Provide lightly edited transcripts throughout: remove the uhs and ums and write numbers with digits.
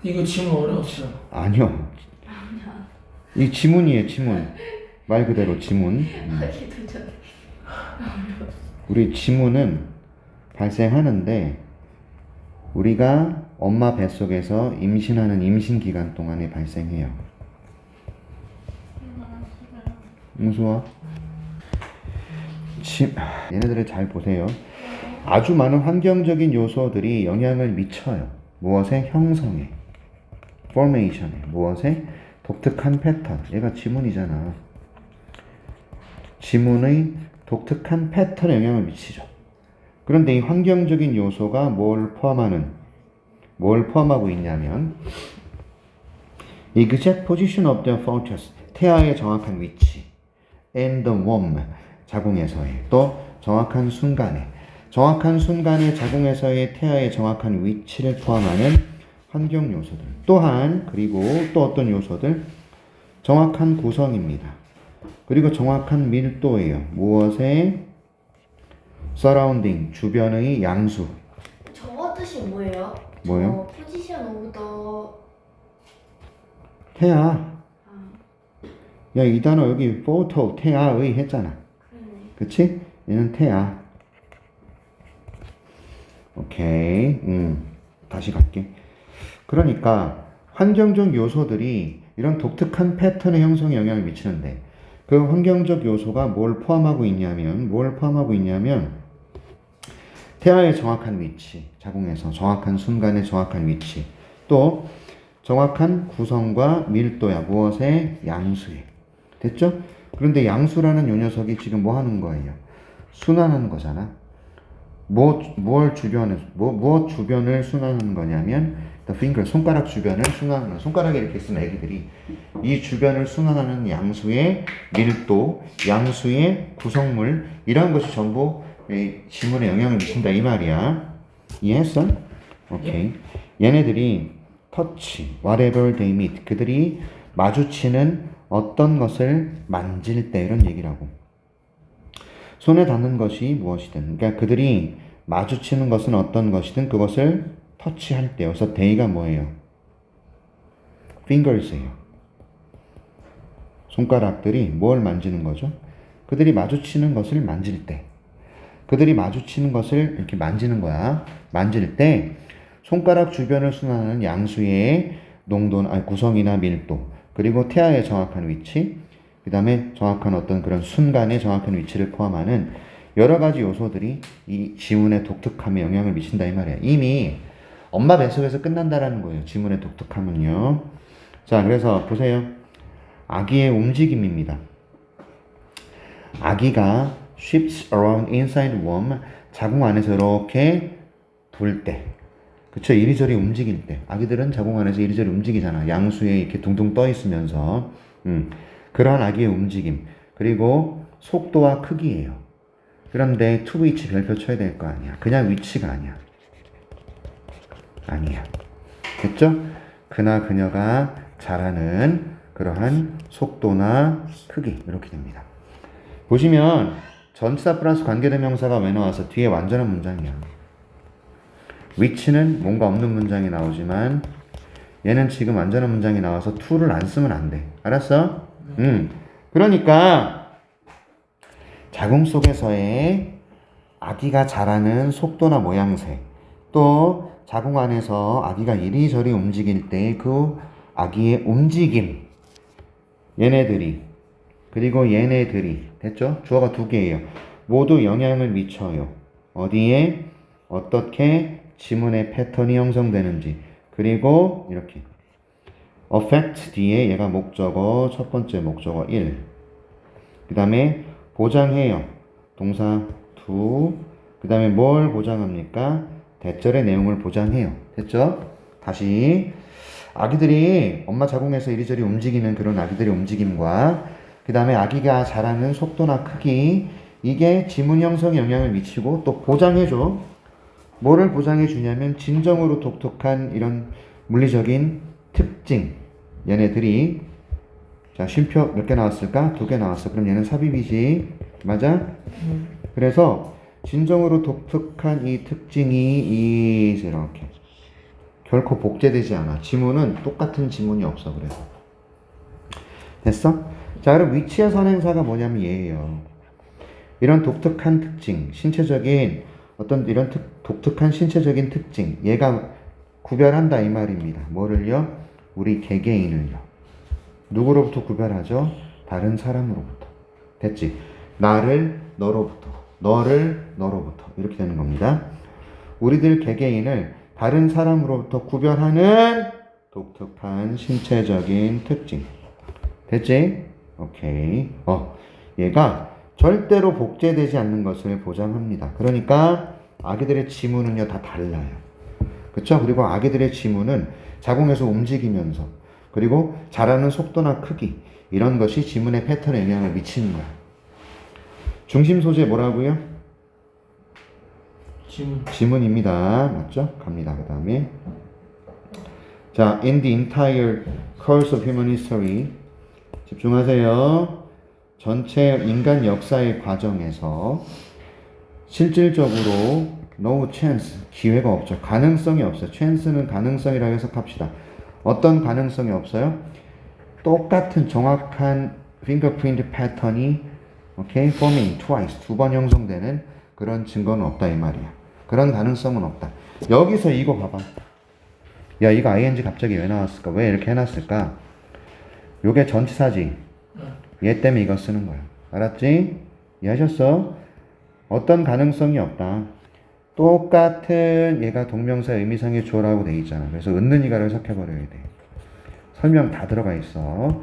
이거 지문 어려웠어. 아니요. 이 지문이에요, 지문. 말 그대로 지문. 하기도 전에. 우리 지문은 발생하는데 우리가 엄마 뱃속에서 임신하는 임신 기간 동안에 발생해요. 무서워? 얘네들을 잘 보세요. 아주 많은 환경적인 요소들이 영향을 미쳐요. 무엇의 형성에, formation에, 무엇의 독특한 패턴. 얘가 지문이잖아. 지문의 독특한 패턴에 영향을 미치죠. 그런데 이 환경적인 요소가 뭘 포함하고 있냐면 exact position of the fetus, 태아의 정확한 위치, and the womb, 자궁에서의, 또 정확한 순간에 자궁에서의 태아의 정확한 위치를 포함하는 환경 요소들. 또한 그리고 또 어떤 요소들? 정확한 구성입니다. 그리고 정확한 밀도예요. 무엇의? surrounding, 주변의 양수. 저거 뜻이 뭐예요? 뭐요? 포지션 오브 더 태아. 야, 이 단어 여기 photo, 태아의 했잖아. 그치? 얘는 태아. 오케이. 다시 갈게. 그러니까 환경적 요소들이 이런 독특한 패턴의 형성에 영향을 미치는데 그 환경적 요소가 뭘 포함하고 있냐면 태아의 정확한 위치, 자궁에서 정확한 순간의 정확한 위치, 또 정확한 구성과 밀도야. 무엇의? 양수에. 됐죠? 그런데 양수라는 요 녀석이 지금 뭐 하는 거예요? 순환하는 거잖아. 무엇 주변을 순환하는 거냐면 the finger, 손가락 주변을 순환하는 거야. 손가락에 이렇게 쓴 애기들이 이 주변을 순환하는 양수의 밀도, 양수의 구성물, 이런 것이 전부 지문에 영향을 미친다 이 말이야. 이해했어? 오케이. 얘네들이 touch, whatever they meet, 그들이 마주치는 어떤 것을 만질 때 이런 얘기라고. 손에 닿는 것이 무엇이든, 그러니까 그들이 마주치는 것은 어떤 것이든 그것을 터치할 때, 여기서 they가 뭐예요? fingers예요. 손가락들이 뭘 만지는 거죠? 그들이 마주치는 것을 만질 때, 그들이 마주치는 것을 이렇게 만지는 거야. 만질 때 손가락 주변을 순환하는 양수의 농도나 구성이나 밀도, 그리고 태아의 정확한 위치, 그 다음에 정확한 어떤 그런 순간의 정확한 위치를 포함하는 여러 가지 요소들이 이 지문의 독특함에 영향을 미친다 이 말이야. 이미 엄마 뱃속에서 끝난다라는 거예요. 지문의 독특함은요. 자, 그래서 보세요. 아기의 움직임입니다. 아기가 shifts around inside womb, 자궁 안에서 이렇게 돌 때, 그쵸? 이리저리 움직일 때. 아기들은 자궁 안에서 이리저리 움직이잖아. 양수에 이렇게 둥둥 떠 있으면서. 그러한 아기의 움직임. 그리고 속도와 크기예요. 그런데 to 위치 별표 쳐야 될 거 아니야. 그냥 위치가 아니야. 아니야. 됐죠? 그나 그녀가 자라는 그러한 속도나 크기. 이렇게 됩니다. 보시면 전치사 플러스 관계대명사가 왜 나와서 뒤에 완전한 문장이야. 위치는 뭔가 없는 문장이 나오지만 얘는 지금 완전한 문장이 나와서 to를 안 쓰면 안 돼. 알았어? 그러니까 자궁 속에서의 아기가 자라는 속도나 모양새, 또 자궁 안에서 아기가 이리저리 움직일 때 그 아기의 움직임, 얘네들이, 그리고 얘네들이, 됐죠? 주어가 두 개예요. 모두 영향을 미쳐요. 어디에? 어떻게 지문의 패턴이 형성되는지. 그리고 이렇게 affect 뒤에 얘가 목적어, 첫 번째 목적어 1. 그 다음에 보장해요. 동사 do. 그 다음에 뭘 보장합니까? 대절의 내용을 보장해요. 됐죠? 다시 아기들이 엄마 자궁에서 이리저리 움직이는 그런 아기들의 움직임과 그 다음에 아기가 자라는 속도나 크기, 이게 지문 형성에 영향을 미치고 또 보장해줘. 뭐를 보장해 주냐면 진정으로 독특한 이런 물리적인 특징. 얘네들이, 자, 쉼표 몇 개 나왔을까? 2개 나왔어. 그럼 얘는 삽입이지. 맞아? 그래서 진정으로 독특한 이 특징이 이렇게 결코 복제되지 않아. 지문은 똑같은 지문이 없어. 그래서 됐어? 자, 그럼 위치의 선행사가 뭐냐면 얘예요. 이런 독특한 특징, 신체적인 어떤 이런 독특한 신체적인 특징, 얘가 구별한다 이 말입니다. 뭐를요? 우리 개개인을요. 누구로부터 구별하죠? 다른 사람으로부터. 됐지? 나를 너로부터, 너를 너로부터 이렇게 되는 겁니다. 우리들 개개인을 다른 사람으로부터 구별하는 독특한 신체적인 특징. 됐지? 오케이. 얘가 절대로 복제되지 않는 것을 보장합니다. 그러니까 아기들의 지문은요 다 달라요. 그쵸? 그리고 아기들의 지문은 자궁에서 움직이면서 그리고 자라는 속도나 크기 이런 것이 지문의 패턴에 영향을 미치는 거야. 중심 소재 뭐라고요? 지문입니다. 맞죠? 갑니다. 그 다음에 자, in the entire course of human history 집중하세요. 전체 인간 역사의 과정에서 실질적으로 no chance, 기회가 없죠. 가능성이 없어요. chance는 가능성이라고 해석합시다. 어떤 가능성이 없어요? 똑같은 정확한 fingerprint 패턴이 okay, forming twice, 두 번 형성되는 그런 증거는 없다 이 말이야. 그런 가능성은 없다. 여기서 이거 봐봐. 야, 이거 ing 갑자기 왜 나왔을까? 왜 이렇게 해놨을까? 요게 전치사지. 얘 때문에 이거 쓰는 거야. 알았지? 이해하셨어? 어떤 가능성이 없다. 똑같은 얘가 동명사 의미상의 주어라고 돼 있잖아. 그래서 있는 이가를 해석해버려야 돼. 설명 다 들어가 있어.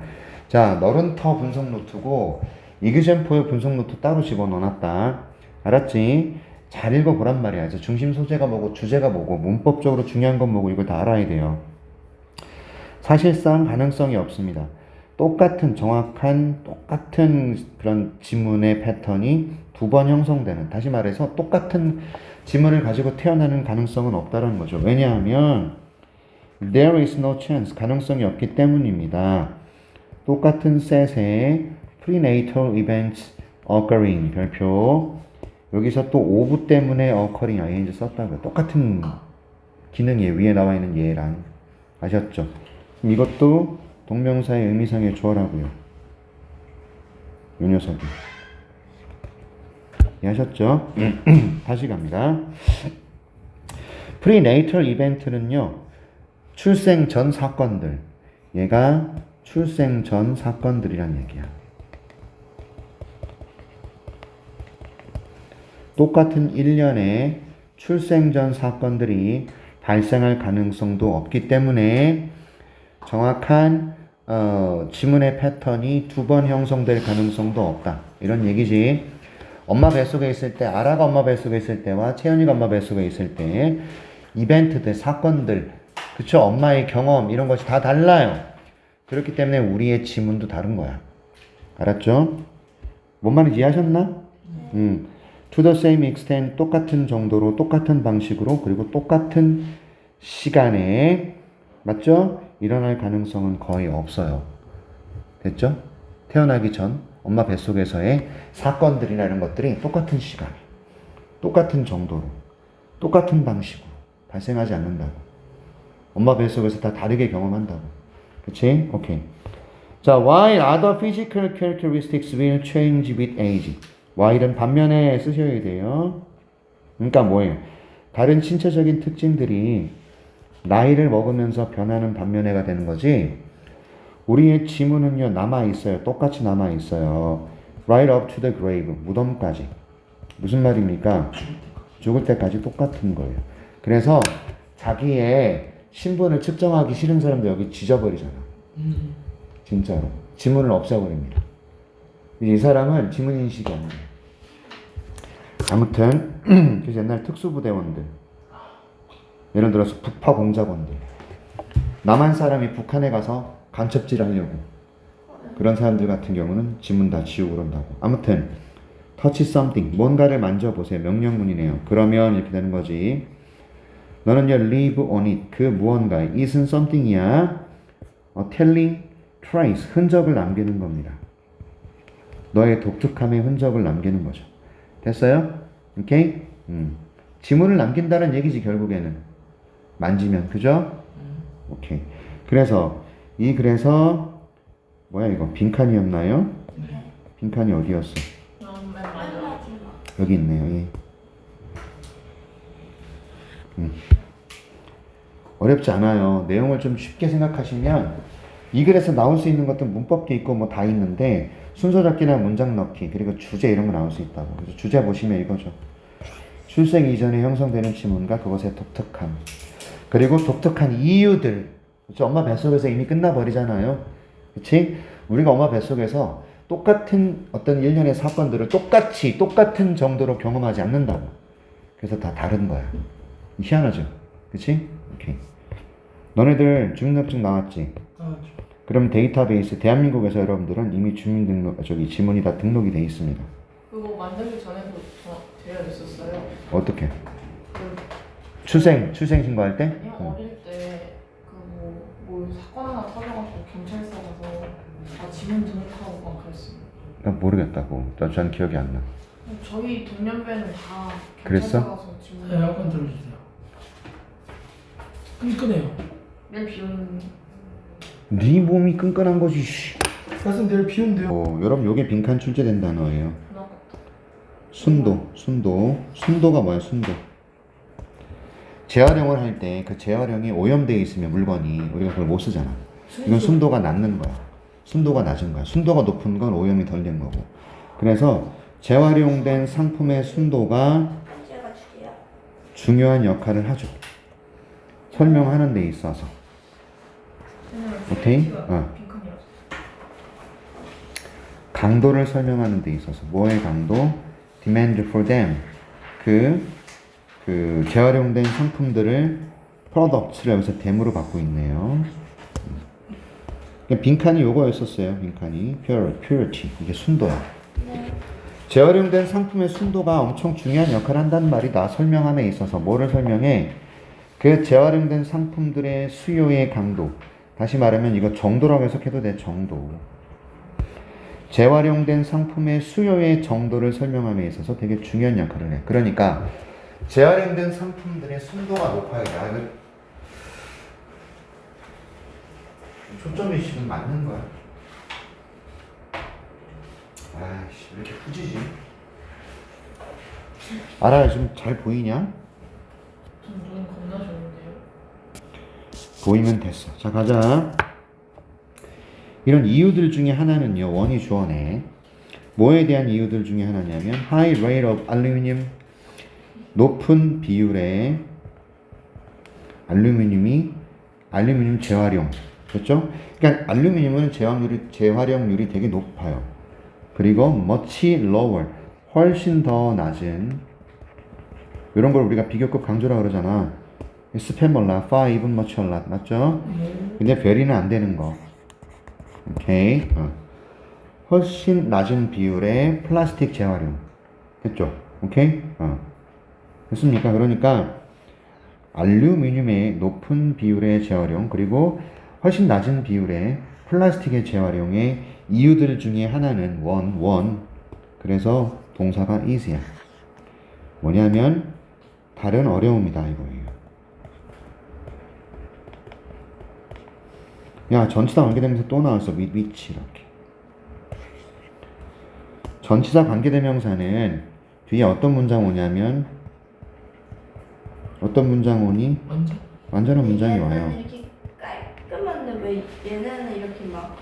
자, 너른터 분석 노트고 이그젠포의 분석 노트 따로 집어넣어놨다. 알았지? 잘 읽어보란 말이야. 이제 중심 소재가 뭐고 주제가 뭐고 문법적으로 중요한 건 뭐고 이걸 다 알아야 돼요. 사실상 가능성이 없습니다. 똑같은 정확한 똑같은 그런 지문의 패턴이 두 번 형성되는, 다시 말해서 똑같은 지문을 가지고 태어나는 가능성은 없다는 거죠. 왜냐하면 there is no chance, 가능성이 없기 때문입니다. 똑같은 셋의 prenatal events occurring, 별표 여기서 또 오브 때문에 occurring ing 썼다고요. 똑같은 기능이에요. 위에 나와 있는 얘랑. 아셨죠? 이것도 동명사의 의미상의 주어라고요. 요 녀석이. 이해하셨죠? 다시 갑니다. prenatal event는요, 출생 전 사건들. 얘가 출생 전 사건들이란 얘기야. 똑같은 일련의 출생 전 사건들이 발생할 가능성도 없기 때문에 정확한 지문의 패턴이 두 번 형성될 가능성도 없다. 이런 얘기지. 엄마 뱃속에 있을 때, 아라가 엄마 뱃속에 있을 때와 채연이가 엄마 뱃속에 있을 때 이벤트들, 사건들, 그쵸? 엄마의 경험 이런 것이 다 달라요. 그렇기 때문에 우리의 지문도 다른 거야. 알았죠? 뭔 말인지 이해하셨나? To the same extent, 똑같은 정도로, 똑같은 방식으로, 그리고 똑같은 시간에, 맞죠? 일어날 가능성은 거의 없어요. 됐죠? 태어나기 전 엄마 뱃속에서의 사건들이나 이런 것들이 똑같은 시간에, 똑같은 정도로, 똑같은 방식으로 발생하지 않는다고. 엄마 뱃속에서 다 다르게 경험한다고. 그치? 오케이. 자, while other physical characteristics will change with age. while은 반면에 쓰셔야 돼요. 그러니까 뭐예요? 다른 신체적인 특징들이 나이를 먹으면서 변하는 반면에가 되는 거지. 우리의 지문은요, 남아있어요. 똑같이 남아있어요. right up to the grave. 무덤까지. 무슨 말입니까? 죽을 때까지 똑같은 거예요. 그래서 자기의 신분을 측정하기 싫은 사람도 여기 지져버리잖아. 진짜로. 지문을 없애버립니다. 이 사람은 지문인식이 안 돼. 아무튼 그래서 옛날 특수부대원들, 예를 들어서 북파 공작원들, 남한 사람이 북한에 가서 간첩질 하려고 그런 사람들 같은 경우는 지문 다 지우고 그런다고. 아무튼 touch something, 뭔가를 만져보세요. 명령문이네요. 그러면 이렇게 되는 거지. 너는요, live on it, 그 무언가에, it은 something이야. telling trace, 흔적을 남기는 겁니다. 너의 독특함의 흔적을 남기는 거죠. 됐어요? 오케이? 지문을 남긴다는 얘기지, 결국에는. 만지면, 그죠? 오케이. 그래서 그래서 뭐야 이거 빈칸이었나요? 네. 빈칸이 어디였어? 맨 맨 마지막. 마지막. 여기 있네요. 예. 어렵지 않아요. 내용을 좀 쉽게 생각하시면 이 글에서 나올 수 있는 것도 문법도 있고 뭐 다 있는데 순서 잡기나 문장 넣기 그리고 주제 이런 거 나올 수 있다고. 그래서 주제 보시면 이거죠. 출생 이전에 형성되는 지문과 그것의 독특함 그리고 독특한 이유들. 그렇죠? 엄마 뱃속에서 이미 끝나버리잖아요. 그치? 우리가 엄마 뱃속에서 똑같은 어떤 일련의 사건들을 똑같은 정도로 경험하지 않는다고. 그래서 다 다른 거야. 희한하죠? 그치? 오케이. 너네들 주민등록증 나왔지? 아, 그럼 데이터베이스 대한민국에서 여러분들은 이미 지문이 다 등록이 돼 있습니다. 그거 만들기 전에도 되어 있었어요. 어떻게? 그 출생 신고할 때? 그냥 어릴 때 뭐 사건 하나 터져가지고 경찰서 가서 지문 등록하고 막 그랬어요. 나 모르겠다고. 전 기억이 안 나. 저희 동년배는 다 그랬어? 경찰서 가서 지문 네, 한번 들어주세요. 끈끈해요. 내일 비오는 네 몸이 끈끈한 거지. 씨. 가슴 내일 비운대요. 여러분 요게 빈칸 출제된 단어예요. 그나마 순도가 뭐야? 순도. 재활용을 할 때 그 재활용이 오염되어 있으면 물건이 우리가 그걸 못 쓰잖아. 이건 순도가 낮는 거야. 순도가 낮은 거야. 순도가 높은 건 오염이 덜 된 거고. 그래서 재활용된 상품의 순도가 한지가 주게요. 중요한 역할을 하죠. 설명하는 데 있어서. 오케이? 빈칸이라서. 강도를 설명하는 데 있어서. 뭐의 강도? demand for them. 그 재활용된 상품들을 products를 여기서 them으로 받고 있네요. 빈칸이 요거였었어요. 빈칸이 purity. 이게 순도야. 재활용된 상품의 순도가 엄청 중요한 역할을 한다는 말이다. 설명함에 있어서 뭐를 설명해? 그 재활용된 상품들의 수요의 강도. 다시 말하면 이거 정도라고 해석해도 돼. 정도. 재활용된 상품의 수요의 정도를 설명함에 있어서 되게 중요한 역할을 해. 그러니까 재활용된 상품들의 순도가 높아야 돼. 이거 초점이 지금 맞는 거야. 아이씨, 왜 이렇게 후지지? 알아요? 지금 잘 보이냐? 전 눈 겁나 좋은데요. 보이면 됐어. 자, 가자. 이런 이유들 중에 하나는요, 원이 주어네. 뭐에 대한 이유들 중에 하나냐면, high rate of aluminum, 높은 비율의 알루미늄 재활용. 그렇죠? 그러니까 알루미늄은 재활용률이 되게 높아요. 그리고 much lower, 훨씬 더 낮은, 이런 걸 우리가 비교급 강조라 그러잖아. 스팸 far even much a lot, 맞죠? 근데 very는 안 되는 거. 오케이. 훨씬 낮은 비율의 플라스틱 재활용. 됐죠? 오케이? 됐습니까? 그러니까 알루미늄의 높은 비율의 재활용 그리고 훨씬 낮은 비율의 플라스틱의 재활용의 이유들 중에 하나는 원. 그래서 동사가 is야. 뭐냐면 다른 어려움이다 이거예요. 야, 전치사 관계대명사 또 나왔어. which 이렇게. 전치사 관계대명사는 뒤에 어떤 문장 오냐면 어떤 문장 오니? 완전한 문장이 와요. 얘는 이렇게 깔끔한데 왜 얘네는 이렇게 막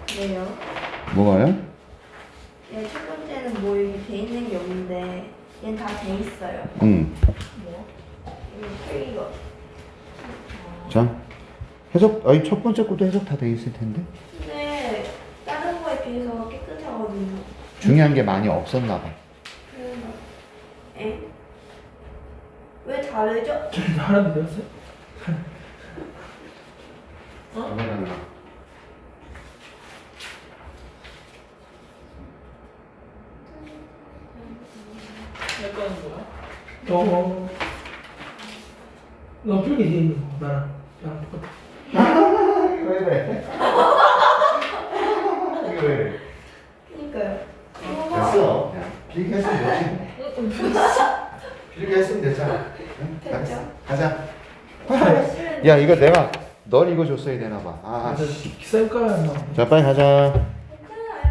그래요? 뭐가요? 얘 첫 번째는 뭐 여기 돼 있는 게 없는데 얘는 다 돼 있어요. 뭐? 이거 자, 첫 번째 것도 해석 다 돼 있을 텐데. 근데 다른 거에 비해서 깨끗하거든요. 중요한 게 많이 없었나 봐. 에? 왜 다르죠? 하나도 되었어요? 내 거는 뭐야? 너 필기 돼 있는 거 나랑 똑같아. 왜 이래? 이거 왜 이래? 그니까요. 됐어. 필기했으면 되지. 필기했으면 됐잖아. 응? 됐죠. 가자. 싫은데. 야, 이거 내가 널 이거 줬어야 되나 봐. 아, 맞아. 씨. 쌤거야 나. 자, 빨리 가자.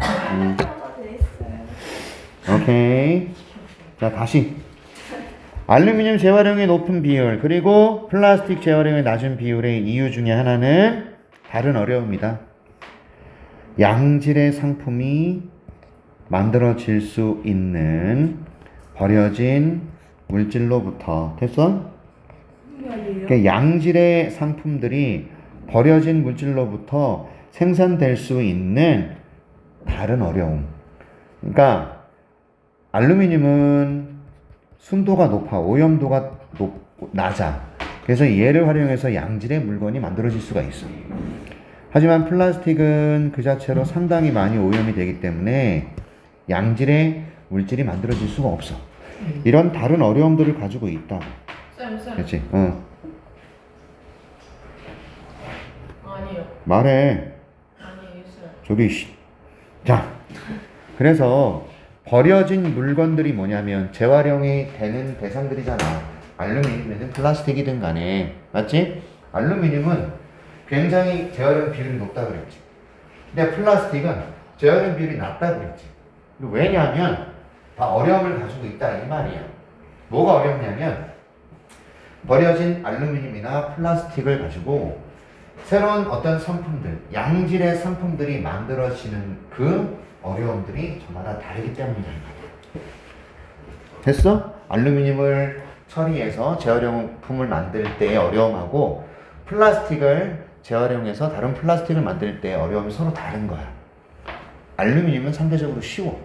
괜찮아요. 다 돼있어요. 오케이. 자, 다시. 알루미늄 재활용의 높은 비율, 그리고 플라스틱 재활용의 낮은 비율의 이유 중에 하나는 다른 어려움이다. 양질의 상품이 만들어질 수 있는 버려진 물질로부터. 됐어? 그러니까 양질의 상품들이 버려진 물질로부터 생산될 수 있는 다른 어려움. 그러니까 알루미늄은 순도가 높아, 오염도가 낮아. 그래서 얘를 활용해서 양질의 물건이 만들어질 수가 있어. 하지만 플라스틱은 그 자체로 상당히 많이 오염이 되기 때문에 양질의 물질이 만들어질 수가 없어. 이런 다른 어려움들을 가지고 있다. 쌤. 그렇지? 아니요. 말해. 아니에요, 쌤. 저기 씨. 자, 그래서 버려진 물건들이 뭐냐면 재활용이 되는 대상들이잖아. 알루미늄이든 플라스틱이든 간에. 맞지? 알루미늄은 굉장히 재활용 비율이 높다 그랬지. 근데 플라스틱은 재활용 비율이 낮다 그랬지. 왜냐하면 다 어려움을 가지고 있다 이 말이야. 뭐가 어렵냐면 버려진 알루미늄이나 플라스틱을 가지고 새로운 어떤 상품들, 양질의 상품들이 만들어지는 그 어려움들이 저마다 다르기 때문이다. 됐어? 알루미늄을 처리해서 재활용품을 만들 때의 어려움하고 플라스틱을 재활용해서 다른 플라스틱을 만들 때의 어려움이 서로 다른 거야. 알루미늄은 상대적으로 쉬워.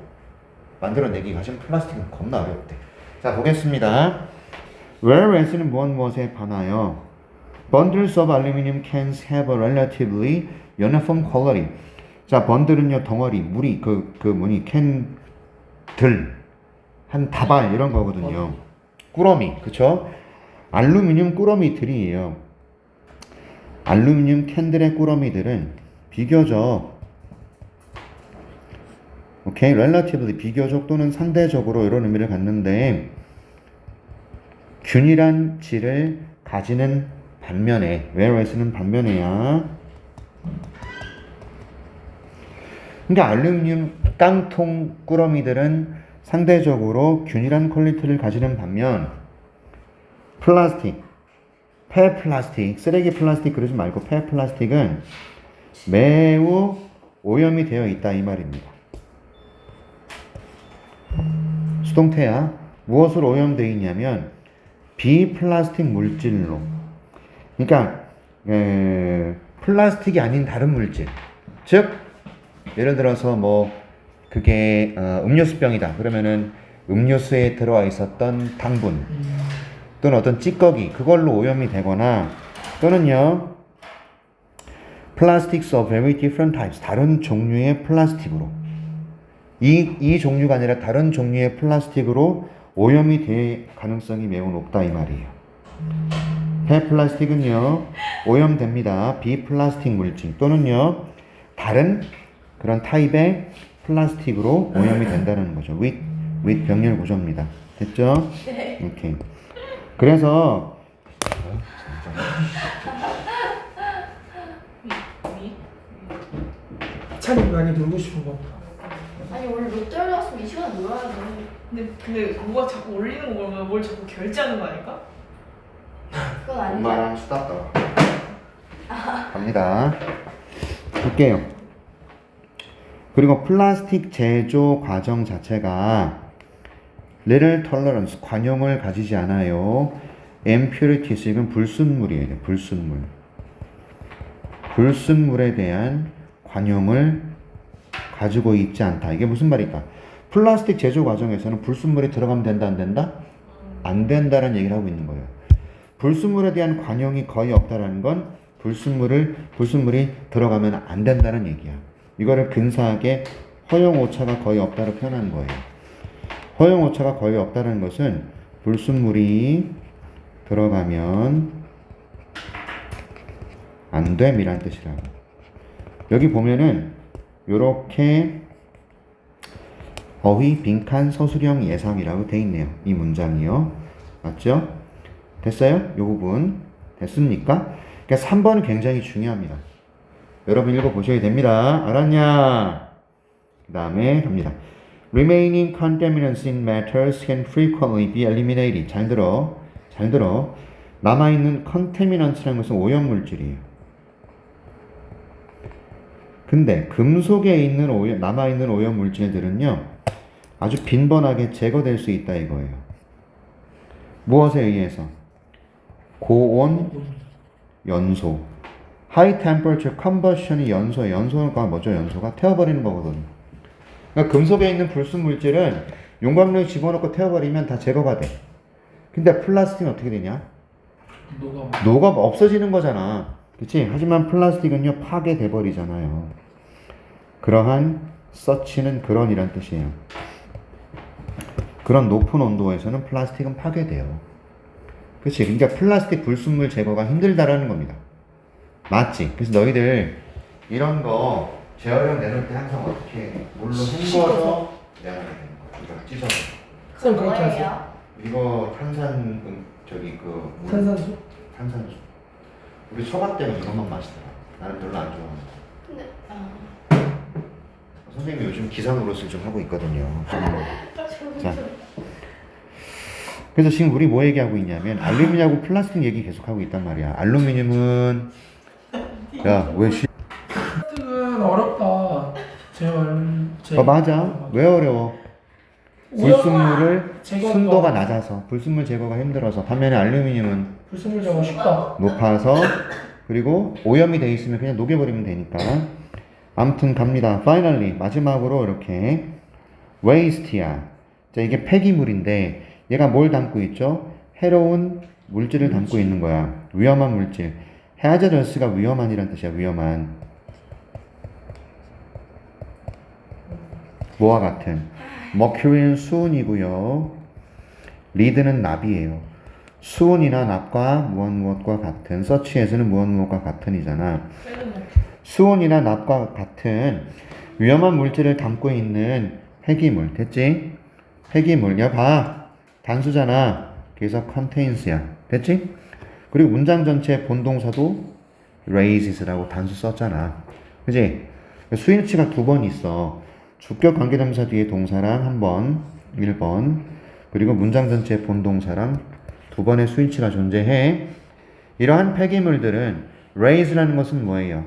만들어내기가. 하지만 플라스틱은 겁나 어렵대. 자, 보겠습니다. Whereas는 무엇에 반하여 Bundles of aluminum cans have a relatively uniform quality. 자, 번들은요, 덩어리, 무리, 캔들, 한 다발, 이런 거거든요. 꾸러미, 그쵸? 알루미늄 꾸러미들이에요. 알루미늄 캔들의 꾸러미들은 비교적, 오케이, relatively, 비교적 또는 상대적으로 이런 의미를 갖는데, 균일한 질을 가지는 반면에, whereas는 반면에야, 그러니까 알루미늄 깡통 꾸러미들은 상대적으로 균일한 퀄리티를 가지는 반면 플라스틱, 폐플라스틱, 쓰레기 플라스틱 그러지 말고 폐플라스틱은 매우 오염이 되어 있다 이 말입니다. 수동태야. 무엇으로 오염되어 있냐면 비플라스틱 물질로. 그러니까 플라스틱이 아닌 다른 물질. 즉 예를 들어서 뭐 그게 음료수병이다. 그러면은 음료수에 들어와 있었던 당분 또는 어떤 찌꺼기 그걸로 오염이 되거나 또는요 plastics of very different types 다른 종류의 플라스틱으로 이 종류가 아니라 다른 종류의 플라스틱으로 오염이 될 가능성이 매우 높다 이 말이에요. 폐플라스틱은요 오염됩니다. 비플라스틱 물질 또는요 다른 그런 타입의 플라스틱으로 오염이 된다는 거죠. with 병렬 구조입니다. 됐죠? 네. 오케이. 그래서 찬이 많이 놀고 싶은 거 보다. 아니 원래 롯데월드 왔으면 이 시간에 놀아야 돼. 근데 뭐가 자꾸 올리는 거 보면 뭘 자꾸 결제하는 거 아닐까? 그건 아니죠. 엄마랑 수다 떨어. 갑니다. 볼게요. 그리고 플라스틱 제조 과정 자체가 little tolerance, 관용을 가지지 않아요. impurities, 이건 불순물이에요. 불순물. 불순물에 대한 관용을 가지고 있지 않다. 이게 무슨 말일까? 플라스틱 제조 과정에서는 불순물이 들어가면 된다, 안 된다? 안 된다는 얘기를 하고 있는 거예요. 불순물에 대한 관용이 거의 없다라는 건 불순물이 들어가면 안 된다는 얘기야. 이거를 근사하게 허용 오차가 거의 없다로 표현한 거예요. 허용 오차가 거의 없다는 것은 불순물이 들어가면 안 됨이란 뜻이라고. 여기 보면은 요렇게 어휘 빈칸 서술형 예상이라고 돼 있네요. 이 문장이요. 맞죠? 됐어요? 요 부분 됐습니까? 그러니까 3번은 굉장히 중요합니다. 여러분 읽어보셔야 됩니다. 알았냐? 그 다음에 갑니다. Remaining contaminants in matters can frequently be eliminated. 잘 들어. 잘 들어. 남아있는 contaminants라는 것은 오염물질이에요. 근데 금속에 있는 남아있는 오염물질들은요, 아주 빈번하게 제거될 수 있다 이거예요. 무엇에 의해서? 고온 연소. High temperature combustion이 연소예요. 연소가 뭐죠? 연소가 태워버리는 거거든요. 그러니까 금속에 있는 불순물질은 용광로에 집어넣고 태워버리면 다 제거가 돼. 근데 플라스틱은 어떻게 되냐? 녹아 없어지는 거잖아. 그치? 하지만 플라스틱은요, 파괴돼 버리잖아요. 그러한 such는 그런이란 뜻이에요. 그런 높은 온도에서는 플라스틱은 파괴돼요. 그치? 그러니까 플라스틱 불순물 제거가 힘들다라는 겁니다. 맞지? 그래서 너희들 이런 거 재활용 내놓을 때 항상 어떻게 해? 물로 헹궈서 내놓게 되는 거야. 이걸 찢어서. 쌤 그렇게 하세요. 뭐예요? 이거 탄산수. 탄산수. 우리 초밥 때는 이것만 마시더라. 나는 별로 안 좋아하는 거. 근데 선생님이 요즘 기사 노릇을 좀 하고 있거든요. 자, 그래서 지금 우리 뭐 얘기하고 있냐면 알루미늄하고 플라스틱 얘기 계속 하고 있단 말이야. 알루미늄은 야왜 플라스틱은 어렵다. 맞아. 왜 어려워? 불순물을 제거가- 순도가 낮아서 불순물 제거가 힘들어서 반면에 알루미늄은 불순물 제거 쉽다. 높아서 그리고 오염이 돼 있으면 그냥 녹여버리면 되니까. 아무튼 갑니다. Finally 마지막으로 이렇게 waste야. 자, 이게 폐기물인데 얘가 뭘 담고 있죠? 해로운 물질을 담고 있는 거야. 위험한 물질. hazardous가 위험한이란 뜻이야. 위험한. 뭐와 같은? mercury는 수은이고요. lead는 납이에요. 수은이나 납과 무엇과 같은. such에서는 무엇과 같은이잖아. 수온이나 납과 같은 위험한 물질을 담고 있는 폐기물. 됐지? 폐기물. 야, 봐. 단수잖아. 그래서 contains야. 됐지? 그리고 문장 전체 본동사도 raises라고 단수 썼잖아. 그지? 수인치가 2번 있어. 주격 관계대명사 뒤에 동사랑 한 번, 1번. 그리고 문장 전체 본동사랑 2번의 수인치가 존재해. 이러한 폐기물들은 raise라는 것은 뭐예요?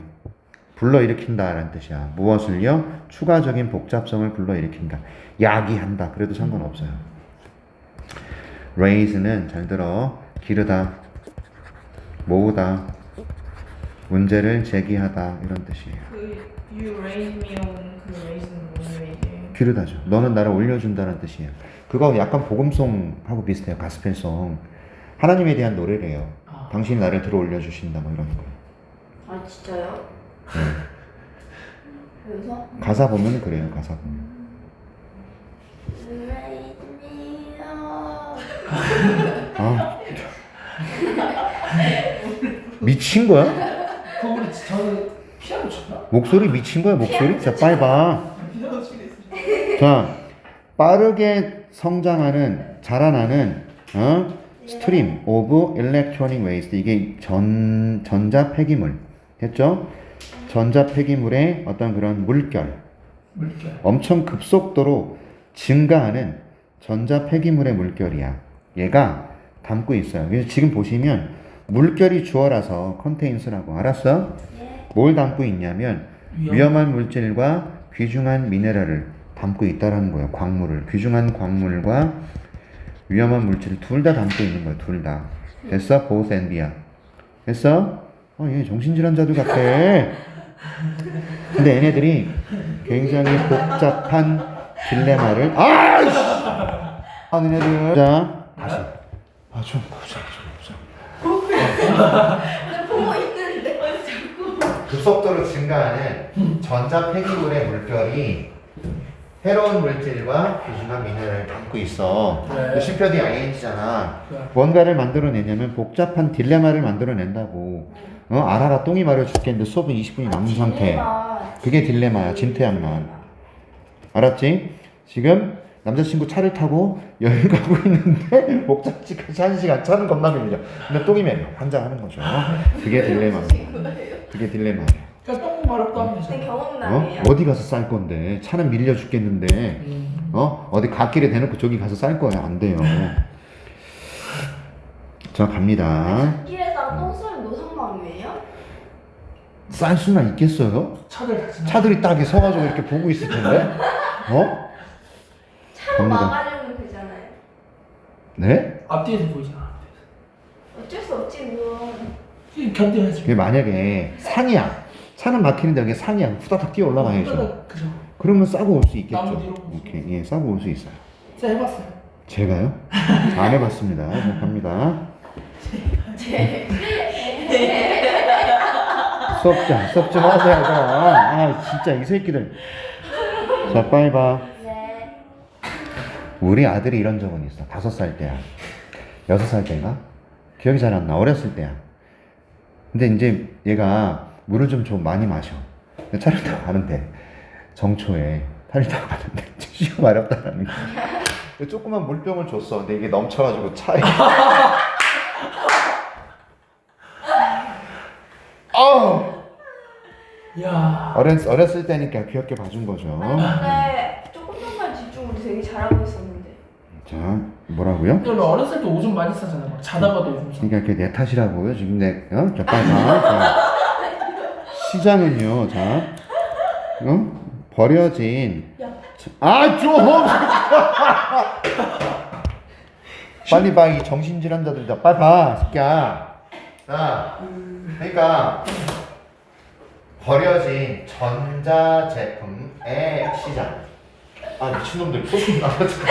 불러일으킨다 라는 뜻이야. 무엇을요? 추가적인 복잡성을 불러일으킨다. 야기한다. 그래도 상관없어요. raise는 잘 들어. 기르다, 모으다, 문제를 제기하다 이런 뜻이에요. 그 you raise me on 그 raise는 무슨 얘기예요? 기르다죠. 너는 나를 올려준다는 뜻이에요. 그거 약간 복음송하고 비슷해요. 가스펠송. 하나님에 대한 노래래요. 당신이 나를 들어 올려주신다 뭐 이런 거. 아 진짜요? 그래서 가사 보면 그래요. 가사 보면. Raise me up. 아 미친 거야? 그 우리 저는 피아노 쳤나? 목소리 미친 거야 목소리? 자 빨리 봐. 자 빠르게 성장하는 자라나는 스트림 오브 일렉트로닉 웨이스트. 이게 전자 폐기물 됐죠? 전자 폐기물의 어떤 그런 물결 엄청 급속도로 증가하는 전자 폐기물의 물결이야. 얘가 담고 있어요. 그래서 지금 보시면 물결이 주어라서 컨테인스라고. 알았어? 뭘 담고 있냐면 위험한 물질과 귀중한 미네랄을 담고 있다라는 거예요. 광물을. 귀중한 광물과 위험한 물질을 둘 다 담고 있는 거예요. 둘 다. 됐어? both and야. 됐어? 얘 정신질환자들 같아. 근데 얘네들이 굉장히 복잡한 딜레마를 하는 애들. 자, 다시. 좀 보자. 보고 있는데. 급속도로 증가하는 전자 폐기물의 물결이 해로운 물질과 귀중한 미네랄을 담고 있어. 네. 슈퍼디 ing잖아. 네. 뭔가를 만들어내냐면 복잡한 딜레마를 만들어낸다고. 아라가 똥이 마려 죽겠는데 수업은 20분이 남은 상태. 그게 딜레마야. 진퇴양난. 알았지? 지금 남자친구 차를 타고 여행 가고 있는데 목적지까지 1시간 차는 겁나 밀려. 근데 똥이면 환장하는 거죠. 그게 딜레마입니다. 그게 딜레마예요. 그러니까 똥 마렵다 하면 근데 되죠. 경험남이에요. 어디 가서 쌀 건데 차는 밀려 죽겠는데 어디 갓길에 대놓고 저기 가서 쌀 거야. 안 돼요. 자 갑니다. 길에다가 똥 싸면 노상방이에요? 쌀 수나 있겠어요? 차들 다 지나. 차들이 딱 이렇게 서가지고 이렇게 보고 있을 텐데. 어? 차로 갑니다. 막아주면 되잖아요. 네? 앞뒤에서 보이잖아. 어쩔 수 없지 그건. 이게 견뎌야지. 그게 만약에 산이야. 차는 막히는데 여기 산이야. 후다닥 뛰어 올라가야죠. 그죠. 그러면 싸고 올 수 있겠죠. 나무 뒤로. 오케이. 예, 싸고 올 수 있어요. 제가 해봤어요. 제가요? 안 해봤습니다. 자, 갑니다. 수업 좀 하세요. 아, 진짜 이 새끼들. 자, 빨리 봐. 네. 우리 아들이 이런 적은 있어. 5살 때야. 6살 때인가? 기억이 잘 안 나. 어렸을 때야. 근데 이제 얘가 물을 좀 많이 마셔. 근데 차를 타고 가는데 정초에 차를 타고 가는데 쉬고 마렵다라는 거야. 조그만 물병을 줬어. 근데 이게 넘쳐가지고 차에 아우! 이야. 어렸을 때니까 귀엽게 봐준 거죠. 근데 조금만 집중 우리 되게 잘하고 있었는데. 자, 뭐라고요? 근데 어렸을 때 오줌 많이 싸잖아. 막 자다가도 오줌 싸. 그러니까 그게 내 탓이라고요. 지금 자, 빨리 봐. 자, 시장은요. 자, 버려진. 아, 좀. 빨리 봐. 이 정신질환자들. 빨리 봐, 새끼야. 자, 그러니까 버려진 전자제품의 시장. 아, 미친놈들 소금 나가지고.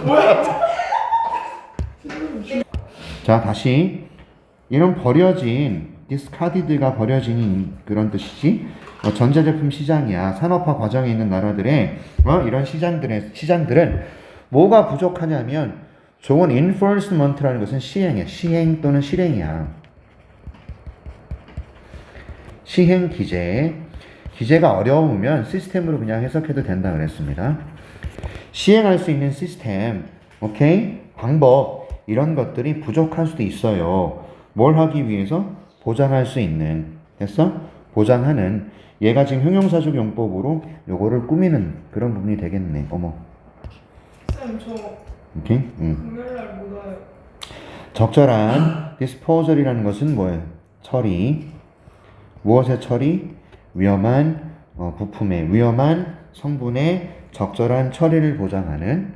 뭐야? 자, 다시 이런 버려진 디스카디드가 버려진 그런 뜻이지. 전자제품 시장이야. 산업화 과정에 있는 나라들의 이런 시장들은 뭐가 부족하냐면 좋은 enforcement라는 것은 시행이야. 시행 또는 실행이야. 시행 기재가 어려우면 시스템으로 그냥 해석해도 된다 그랬습니다. 시행할 수 있는 시스템, 오케이? 방법 이런 것들이 부족할 수도 있어요. 뭘 하기 위해서? 보장할 수 있는, 됐어? 보장하는 얘가 지금 형용사적 용법으로 요거를 꾸미는 그런 부분이 되겠네. 어머. 쌤, 저 오케이? 금요일날 못 와요. 적절한 disposal이라는 것은 뭐예요? 처리. 무엇의 처리? 위험한 부품의 위험한 성분의 적절한 처리를 보장하는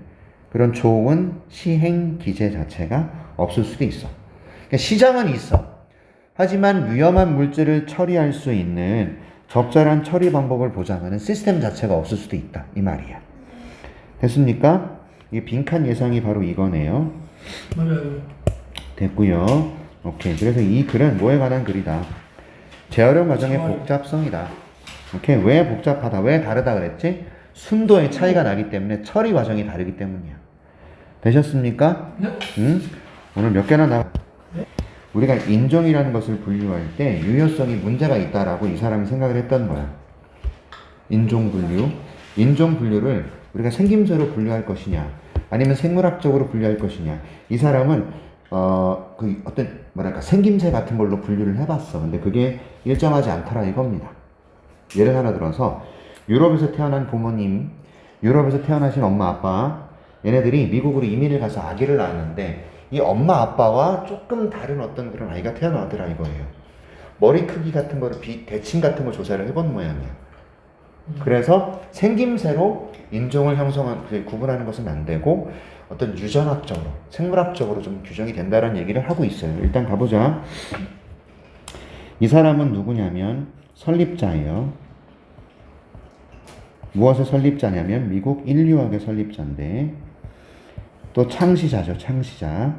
그런 좋은 시행 기재 자체가 없을 수도 있어. 그러니까 시장은 있어. 하지만 위험한 물질을 처리할 수 있는 적절한 처리 방법을 보장하는 시스템 자체가 없을 수도 있다. 이 말이야. 됐습니까? 이 빈칸 예상이 바로 이거네요. 맞아요. 됐고요. 오케이. 그래서 이 글은 뭐에 관한 글이다? 재활용 과정의 복잡성이다. 오케이. 왜 복잡하다? 왜 다르다 그랬지? 순도의 차이가 나기 때문에 처리 과정이 다르기 때문이야. 되셨습니까? 네. 응? 오늘 몇 개나 우리가 인종이라는 것을 분류할 때 유효성이 문제가 있다라고 이 사람이 생각을 했던 거야. 인종 분류를 우리가 생김새로 분류할 것이냐, 아니면 생물학적으로 분류할 것이냐. 이 사람은 그 어떤 뭐랄까 생김새 같은 걸로 분류를 해봤어. 근데 그게 일정하지 않더라 이겁니다. 예를 하나 들어서 유럽에서 태어난 부모님, 유럽에서 태어나신 엄마 아빠, 얘네들이 미국으로 이민을 가서 아기를 낳았는데 이 엄마 아빠와 조금 다른 어떤 그런 아이가 태어나더라 이거예요. 머리 크기 같은 거를 대칭 같은 거 조사를 해본 모양이야. 그래서 생김새로 인종을 구분하는 것은 안 되고 어떤 유전학적으로, 생물학적으로 좀 규정이 된다는 얘기를 하고 있어요. 일단 가보자. 이 사람은 누구냐면 설립자예요. 무엇의 설립자냐면 미국 인류학의 설립자인데 또 창시자죠. 창시자.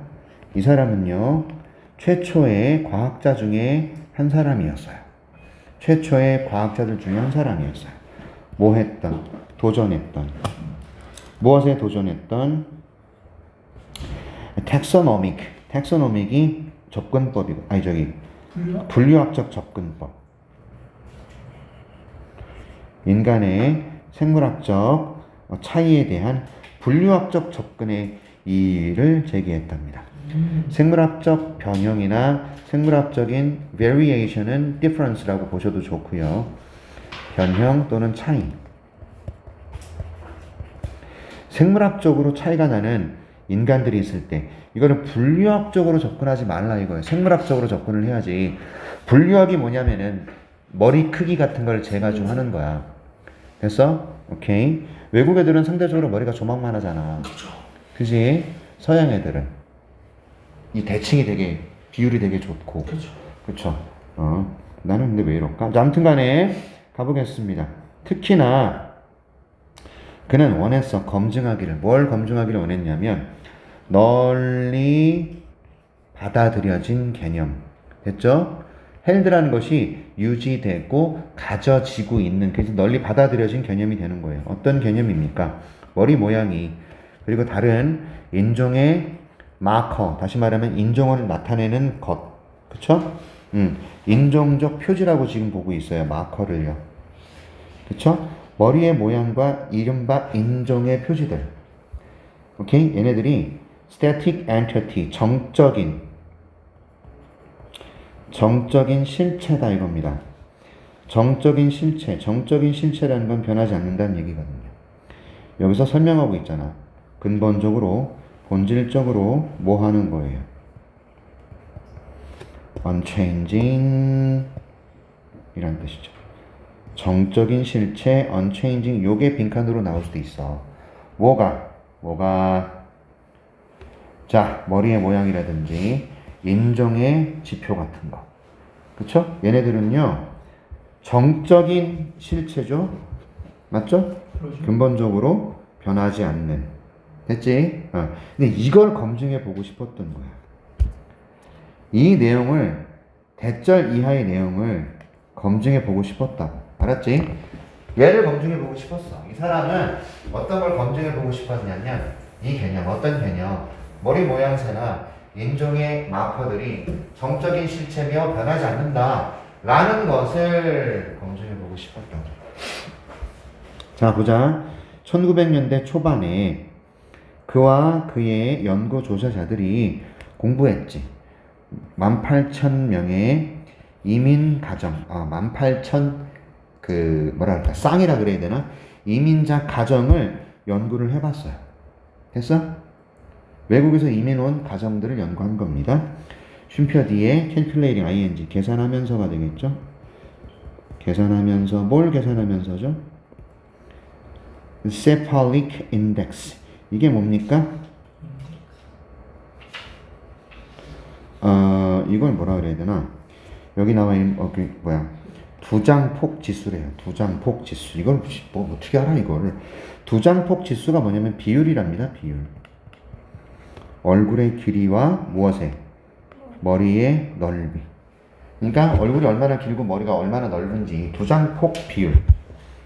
이 사람은요 최초의 과학자 중에 한 사람이었어요. 최초의 과학자들 중에 한 사람이었어요. 뭐 했던? 도전했던. 무엇에 도전했던? 텍소노믹이 접근법이고, 분류학적 접근법. 인간의 생물학적 차이에 대한 분류학적 접근의 이의를 제기했답니다. 생물학적 변형이나 생물학적인 variation은 difference라고 보셔도 좋고요. 변형 또는 차이. 생물학적으로 차이가 나는 인간들이 있을 때 이거는 분류학적으로 접근하지 말라 이거예요. 생물학적으로 접근을 해야지. 분류학이 뭐냐면은 머리 크기 같은 걸 재가지고 하는 거야. 됐어? 오케이. 외국 애들은 상대적으로 머리가 조망만 하잖아. 그지? 서양 애들은 이 대칭이 되게 비율이 되게 좋고. 그쵸. 나는 근데 왜 이럴까? 자, 아무튼 간에 가보겠습니다. 특히나 그는 원했어. 검증하기를. 뭘 검증하기를 원했냐면 널리 받아들여진 개념. 됐죠? 헬드라는 것이 유지되고 가져지고 있는, 그래서 널리 받아들여진 개념이 되는 거예요. 어떤 개념입니까? 머리 모양이, 그리고 다른 인종의 마커, 다시 말하면 인종을 나타내는 것. 그쵸? 인종적 표지라고 지금 보고 있어요. 마커를요. 그쵸? 머리의 모양과 이른바 인종의 표지들. 오케이? 얘네들이 static entity, 정적인 실체다 이겁니다. 정적인 실체라는 건 변하지 않는다는 얘기거든요. 여기서 설명하고 있잖아. 근본적으로, 본질적으로 뭐 하는 거예요? unchanging 이란 뜻이죠. 정적인 실체, unchanging, 요게 빈칸으로 나올 수도 있어. 뭐가? 자, 머리의 모양이라든지 인종의 지표 같은 거. 그쵸? 얘네들은요, 정적인 실체죠? 맞죠? 그렇죠. 근본적으로 변하지 않는. 됐지? 근데 이걸 검증해 보고 싶었던 거야. 이 내용을, 대절 이하의 내용을 검증해 보고 싶었다고. 알았지? 얘를 검증해 보고 싶었어. 이 사람은 어떤 걸 검증해 보고 싶었냐면, 이 개념, 어떤 개념, 머리 모양새나 인종의 마커들이 정적인 실체며 변하지 않는다 라는 것을 검증해 보고 싶었던 거예요. 자, 보자. 1900년대 초반에 그와 그의 연구 조사자들이 공부했지. 18,000명의 이민 가정, 18,000 쌍이라 그래야 되나? 이민자 가정을 연구를 해봤어요. 됐어? 외국에서 이민 온 가정들을 연구한 겁니다. 쉼표 뒤에 calculating ing, 계산하면서가 되겠죠? 계산하면서, 뭘 계산하면서죠? cephalic index. 이게 뭡니까? 이걸 뭐라 그래야 되나? 여기 나와 있는, 두장폭 지수래요. 두장폭 지수. 이걸 뭐 어떻게 알아, 이거를? 두장폭 지수가 뭐냐면 비율이랍니다, 비율. 얼굴의 길이와 무엇에? 머리의 넓이. 그러니까 얼굴이 얼마나 길고 머리가 얼마나 넓은지 두장폭 비율.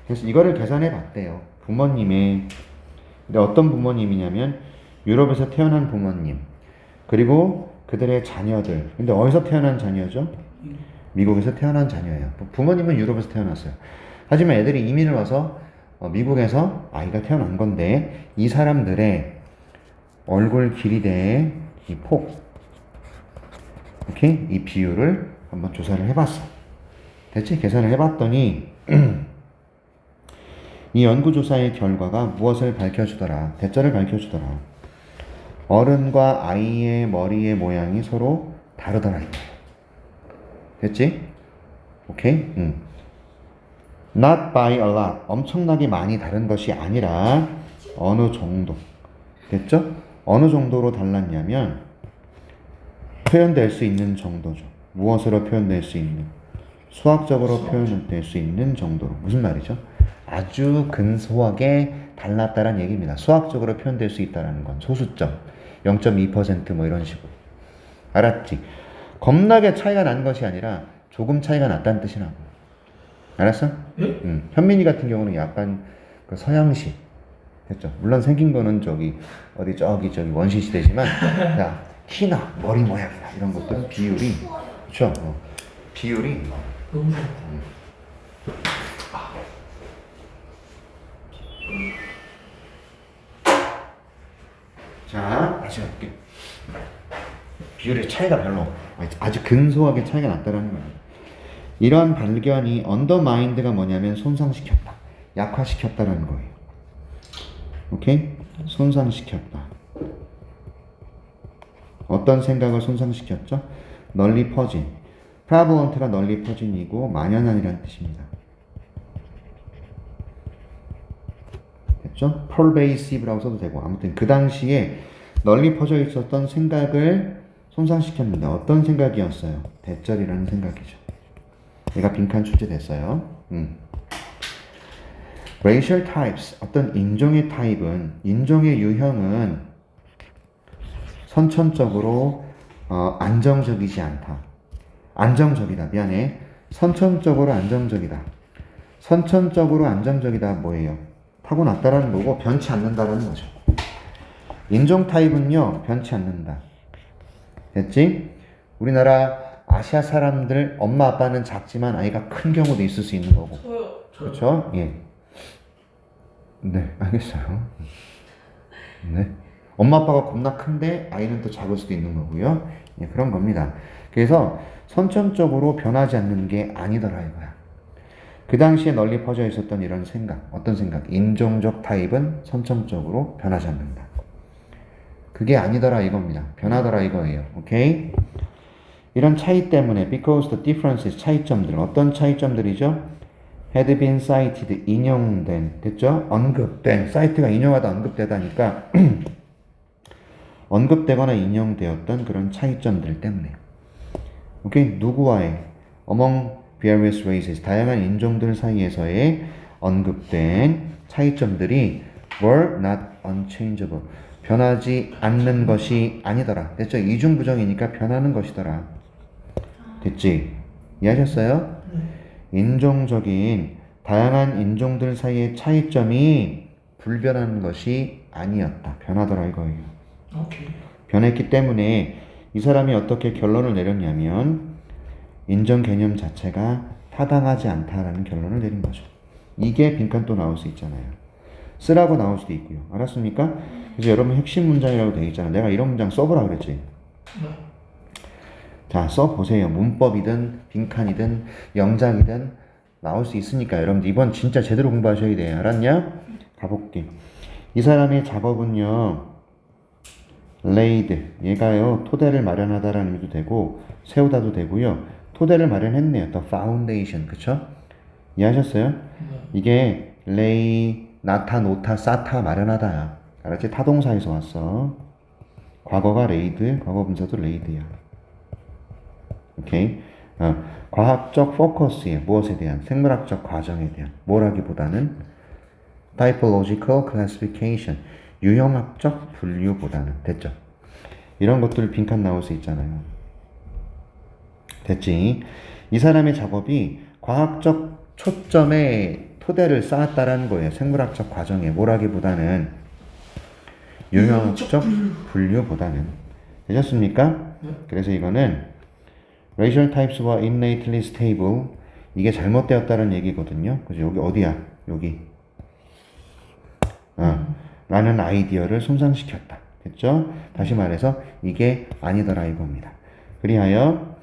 그래서 이거를 계산해 봤대요. 부모님의. 근데 어떤 부모님이냐면 유럽에서 태어난 부모님, 그리고 그들의 자녀들. 근데 어디서 태어난 자녀죠? 미국에서 태어난 자녀예요. 부모님은 유럽에서 태어났어요. 하지만 애들이 이민을 와서 미국에서 아이가 태어난 건데, 이 사람들의 얼굴 길이 대의 이 폭, 오케이? 이 비율을 한번 조사를 해봤어. 됐지? 계산을 해봤더니 이 연구조사의 결과가 무엇을 밝혀주더라? 대절을 밝혀주더라. 어른과 아이의 머리의 모양이 서로 다르더라. 됐지? 오케이? Not by a lot. 엄청나게 많이 다른 것이 아니라 어느 정도. 됐죠? 어느 정도로 달랐냐면 표현될 수 있는 정도죠. 무엇으로 표현될 수 있는? 수학적으로 표현될 수 있는 정도로. 무슨 말이죠? 아주 근소하게 달랐다는 얘기입니다. 수학적으로 표현될 수 있다는 건 소수점 0.2% 뭐 이런 식으로. 알았지? 겁나게 차이가 난 것이 아니라 조금 차이가 났다는 뜻이라고. 알았어? 예? 현민이 같은 경우는 약간 그 서양식. 됐죠? 물론 생긴 거는 저기 원시 시대지만 야, 키나 머리 모양이나 이런 것들은 비율이, 그렇죠? 비율이 너무 비율의 차이가 별로 아주 근소하게 차이가 났다는 거예요. 이런 발견이 언더마인드가 뭐냐면 손상시켰다, 약화시켰다라는 거예요. 오케이? 손상시켰다. 어떤 생각을 손상시켰죠? 널리 퍼진. prevalent가 널리 퍼진이고 만연한이라는 뜻입니다. 됐죠? pervasive라고 써도 되고 아무튼 그 당시에 널리 퍼져 있었던 생각을 손상시켰는데 어떤 생각이었어요? 대절이라는 생각이죠. 얘가 빈칸 출제됐어요. racial types, 어떤 인종의 타입은, 인종의 유형은 선천적으로 안정적이지 않다. 안정적이다. 미안해. 선천적으로 안정적이다. 선천적으로 안정적이다 뭐예요? 타고났다라는 거고 변치 않는다라는 거죠. 인종 타입은요 변치 않는다. 됐지? 우리나라 아시아 사람들 엄마 아빠는 작지만 아이가 큰 경우도 있을 수 있는 거고. 저요. 그렇죠? 예. 네, 알겠어요. 네. 엄마 아빠가 겁나 큰데 아이는 또 작을 수도 있는 거고요. 예, 그런 겁니다. 그래서 선천적으로 변하지 않는 게 아니더라 이거야. 그 당시에 널리 퍼져 있었던 이런 생각, 어떤 생각? 인종적 타입은 선천적으로 변하지 않는다. 그게 아니더라 이겁니다. 변하더라 이거예요. 오케이? 이런 차이 때문에 because the differences, 차이점들, 어떤 차이점들이죠? had been cited, 인용된, 됐죠? 언급된, cite가 인용하다 언급되다니까 언급되거나 인용되었던 그런 차이점들 때문에. 오케이? 누구와의? among various races, 다양한 인종들 사이에서의 언급된 차이점들이 were not unchangeable, 변하지 않는 것이 아니더라. 됐죠? 이중부정이니까 변하는 것이더라. 됐지? 이해하셨어요? 인종적인 다양한 인종들 사이의 차이점이 불변하는 것이 아니었다. 변하더라 이거예요. 오케이. 변했기 때문에 이 사람이 어떻게 결론을 내렸냐면 인종 개념 자체가 타당하지 않다라는 결론을 내린 거죠. 이게 빈칸 또 나올 수 있잖아요. 쓰라고 나올 수도 있고요. 알았습니까? 그래서 여러분 핵심 문장이라고 되어 있잖아. 내가 이런 문장 써보라 그랬지. 네. 자, 써보세요. 문법이든 빈칸이든 영작이든 나올 수 있으니까 여러분들 이번 진짜 제대로 공부하셔야 돼요. 알았냐? 가볼게. 이 사람의 작업은요, laid, 얘가요 토대를 마련하다라는 의미도 되고 세우다도 되고요. 토대를 마련했네요. the foundation, 그쵸? 이해하셨어요? 네. 이게 lay, 나타, 놓다, 쌓다, 마련하다야. 알았지? 타동사에서 왔어. 과거가 laid, 과거 분사도 laid야. 오케이? 과학적 포커스에 무엇에 대한? 생물학적 과정에 대한. 뭐라기보다는 typological classification, 유형학적 분류보다는. 됐죠? 이런 것들 빈칸 나올 수 있잖아요. 됐지? 이 사람의 작업이 과학적 초점에 토대를 쌓았다라는 거예요. 생물학적 과정에. 뭐라기보다는 유형학적 분류보다는. 되셨습니까? 네. 그래서 이거는 racial types와 innately stable, 이게 잘못되었다는 얘기거든요. 그죠? 여기 어디야? 여기. 라는 아이디어를 손상시켰다. 됐죠? 다시 말해서 이게 아니더라 이겁니다. 그리하여